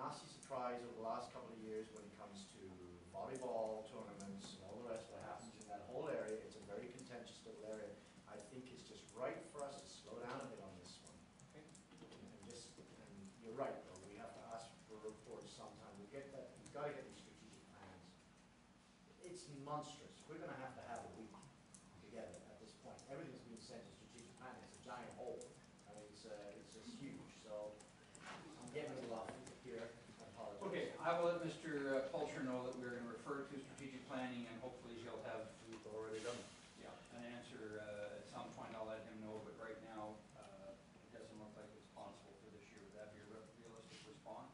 nasty surprise over the last couple of years when it comes to volleyball tournaments and all the rest of what happens in that whole area. It's a very contentious little area. I think it's just right for us to slow down a bit on this one. Okay. And you're right, though, we have to ask for reports sometime. We've got to get these strategic plans. It's monstrous. We're going to have a week together at this point. Everything's being sent to strategic planning. It's a giant hole. I mean, it's just huge. So I'm getting a little off here. I apologize. Okay, I will let Mr. Pulcher know that we're going to refer to strategic planning, and hopefully he'll have already done. Yeah, an answer at some point. I'll let him know, but right now it doesn't look like it's possible for this year. Would that be a realistic response?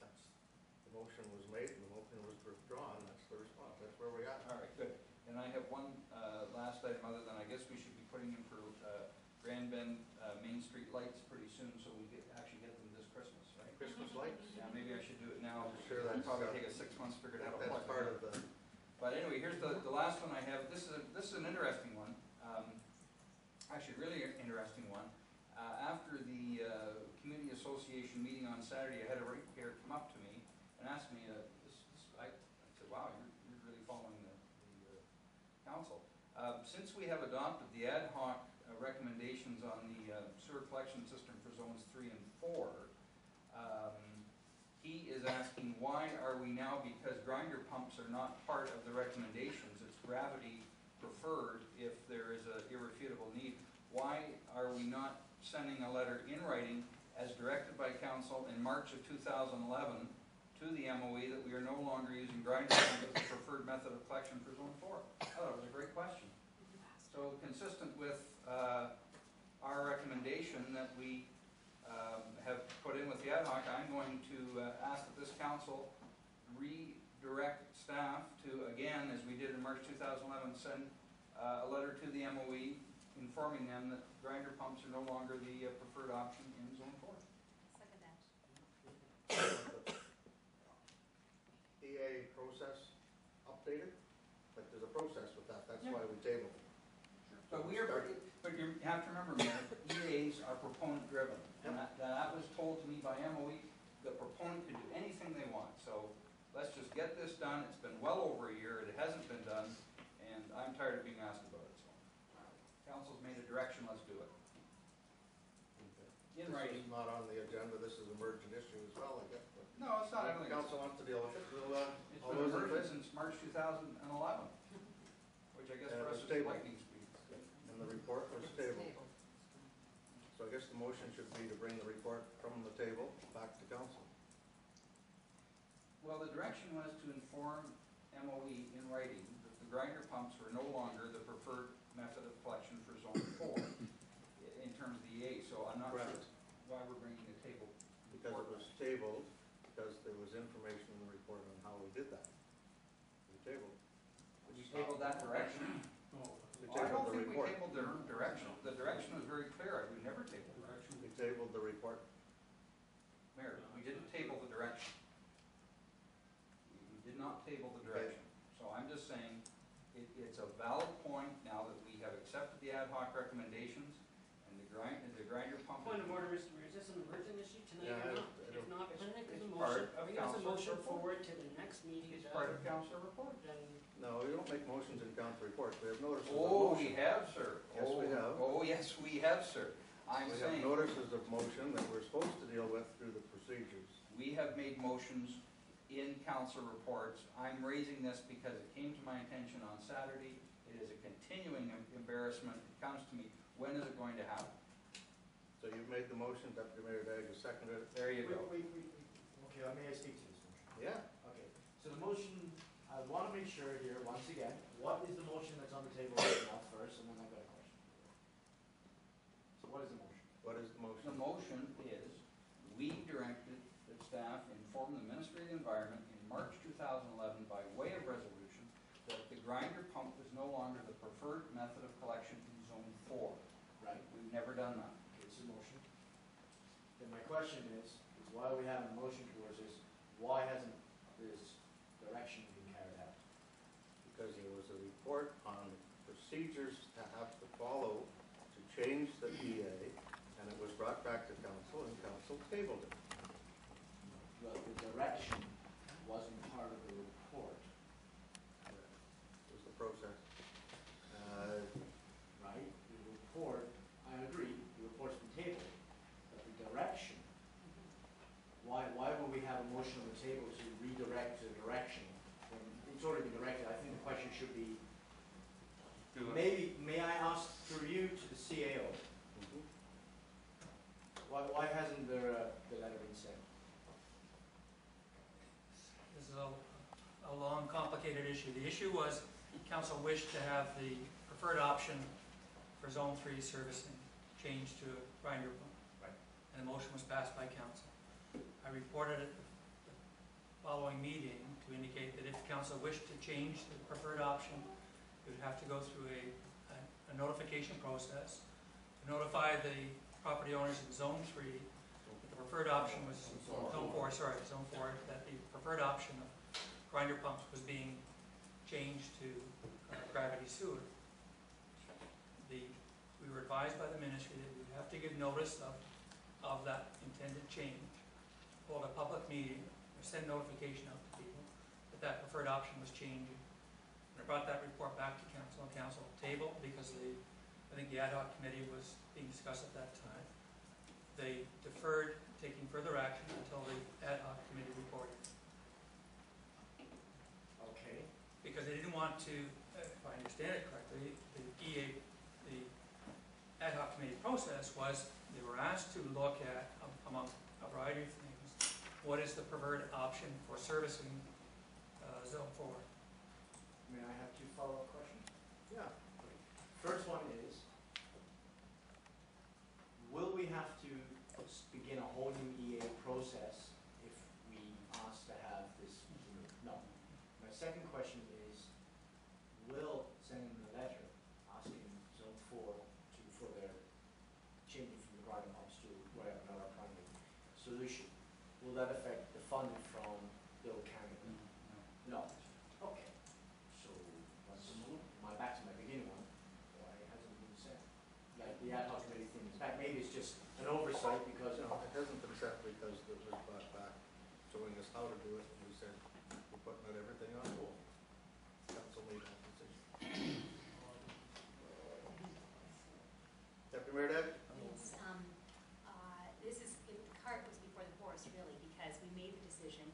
The motion was made and the motion was withdrawn. That's the response. That's where we are. All right, good. And I have one last item, other than I guess we should be putting in for Grand Bend Main Street lights pretty soon, so we actually get them this Christmas, right? Christmas lights? Yeah, maybe I should do it now. I'm sure It'll that's probably take us 6 months to figure it out. That's part of the. But anyway, here's the last one I have. This is an interesting one. Actually, really interesting one. After the community association meeting on Saturday, I had a ratepayer come up to me and ask me, I said, wow, you're really following the council. Since we have adopted the ad hoc recommendations on the sewer collection system for zones 3 and 4, he is asking, why are we now, because grinder pumps are not part of the recommendations, it's gravity preferred if there is an irrefutable need, why are we not sending a letter in writing as directed by council in March of 2011 to the MOE that we are no longer using grinder pumps as the preferred method of collection for zone 4? I thought it was a great question. So consistent with our recommendation that we have put in with the ad hoc, I'm going to ask that this council redirect staff to, again, as we did in March 2011, send a letter to the MOE informing them that grinder pumps are no longer the preferred option in zone 4. Second that. EA process updated, but there's a process with that. That's why we tabled it. But but you have to remember, Mayor, EAs are proponent driven, and that was told to me by MOE. The proponent can do anything they want. So let's just get this done. It's been well over a year. It hasn't been done, and I'm tired of being asked about it. So council's made a direction. Let's do it. In writing. This is not on the agenda. This is an emergent issue as well, I guess. No, it's not. If the council wants to deal with it, we'll. It's been emergent since March 2011, which I guess for us is lightning speed. And the report was tabled. So I guess the motion should be to bring the report from the table back to council. Well, the direction was to inform MOE in writing that the grinder pumps were no longer the preferred method of collection for zone 4 in terms of the EA. So I'm not sure why we're bringing the table. Because it was tabled, because there was information in the report on how we did that. We tabled. We tabled that direction. We I don't tabled the think we report. tabled the direction. The direction was very clear. We never tabled the direction. We tabled the report. Mayor, we didn't table the direction. We did not table the direction. So I'm just saying it's a valid point now that we have accepted the ad hoc recommendations and the grinder pump. Point of order, Mr. Mayor, is this an emergent issue tonight Yeah, or not? I don't- If not, put it as a It's part motion, of bring us a council's motion report. forward to the next meeting. It's part of council report. Then No, we don't make motions in council reports. We have notices of Oh, motion. we have, sir. Yes, we have. Oh, yes, we have, sir. I'm We have saying notices of motion that we're supposed to deal with through the procedures. we have made motions in council reports. I'm raising this because it came to my attention on Saturday. It is a continuing embarrassment. It comes to me, when is it going to happen? So you've made the motion, Deputy Mayor Dagg has seconded it. There you go. Wait. Okay, may I speak to this motion? Yeah. Okay, so the motion, I want to make sure here, once again, what is the motion that's on the table right now first, and then I've got a question. So what is the motion? What is the The motion? motion is, we directed that staff inform the Ministry of the Environment in March 2011 by way of resolution that the grinder pump is no longer the preferred method of collection in zone 4. Right. We've never done that. It's a motion. Then my question is why are we having a motion towards this? Why hasn't this direction been carried out? Because there was a report on procedures to have to follow to change the EA, and it was brought back to council, and council tabled it. direction wasn't part of the report, Was the process. right? The report, I agree, the report's been tabled, but the direction, why would we have a motion on the table to redirect to direction when it's already been directed? I think the question should be, Do it. maybe, may I ask through you to the CAO, Mhm. why hasn't the letter been sent? This is a long, complicated issue. The issue was, council wished to have the preferred option for Zone 3 servicing changed to a grinder pump. Right. And the motion was passed by council. I reported at the following meeting to indicate that if council wished to change the preferred option, it would have to go through a notification process to notify the property owners in Zone 3 that the preferred option was, Zone 4, that the preferred option of grinder pumps was being changed to gravity sewer. We were advised by the ministry that we would have to give notice of that intended change, hold a public meeting, or send notification out to people that that preferred option was changing. And I brought that report back to council, and council tabled because I think the ad hoc committee was being discussed at that time. They deferred taking further action until the ad hoc committee reported. Okay. Because they didn't want to, if I understand it correctly, the ad hoc committee process was they were asked to look at, among a variety of things, what is the preferred option for servicing Zone 4? May I have two follow-up questions? Yeah. First one is, will we have to begin a whole new EA process if we ask to have this removed? No. My second question is, will sending the letter asking Zone 4 for their changing from the grinder pumps to whatever, another primary solution, will that affect the funding from Bill Canada? No. Okay. So, back to my beginning one, why hasn't it been sent? Like the ad hoc committee thing, in fact, maybe it's just an oversight because, No, it hasn't been set because it was brought back showing us how to do it. We said, we're putting everything on hold. Council made that decision. Deputy Mayor Deb? It's, this is, the cart was before the horse, really, because we made the decision,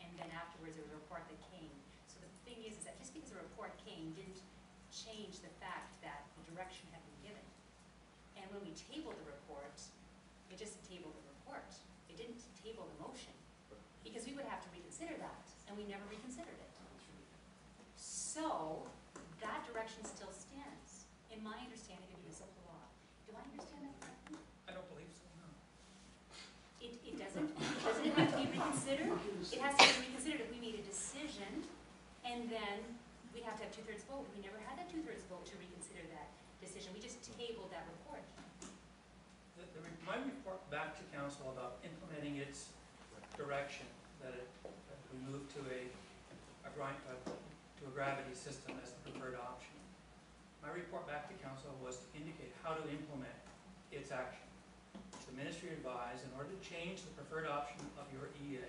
and then afterwards there was a report that came. So the thing is that just because a report came didn't change the fact that the direction had been given. And when we tabled the report, it just tabled the report. It didn't table the motion, because we would have to reconsider that, and we never reconsidered it. So, that direction still stands, in my understanding of municipal law. Do I understand that correctly? I don't believe so, no. It doesn't have to be reconsidered? It has to be reconsidered if we made a decision, and then we'd have to have 2/3 vote. We never had that 2/3 vote to reconsider that decision. We just tabled that report. My report back to council about implementing its direction, that we move to a gravity system as the preferred option. My report back to council was to indicate how to implement its action. The ministry advised, in order to change the preferred option of your EA,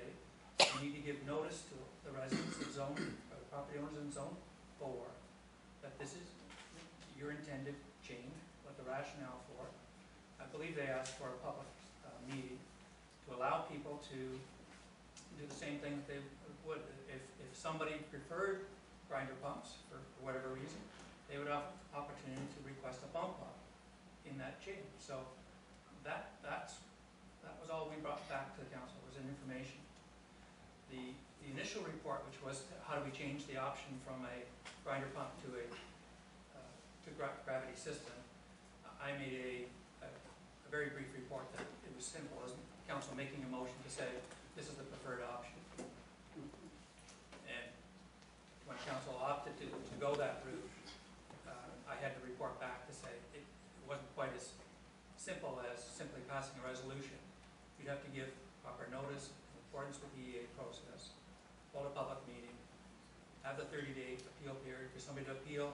you need to give notice to the residents of zone, or the property owners in Zone 4, that this is your intended change, what the rationale for it. I believe they asked for a public meeting to allow people to do the same thing that they would. If somebody preferred grinder pumps for whatever reason, they would have opportunity to request a bump up in that change. So that was all we brought back to the council, was an information. The initial report, which was how do we change the option from a grinder pump to a gravity system, I made a very brief report that it was simple as council making a motion to say this is the preferred option. And when council opted to go that route, I had to report back to say it wasn't quite as simple as simply passing a resolution. You'd have to give proper notice in accordance with the EA process, hold a public meeting, have the 30-day appeal period for somebody to appeal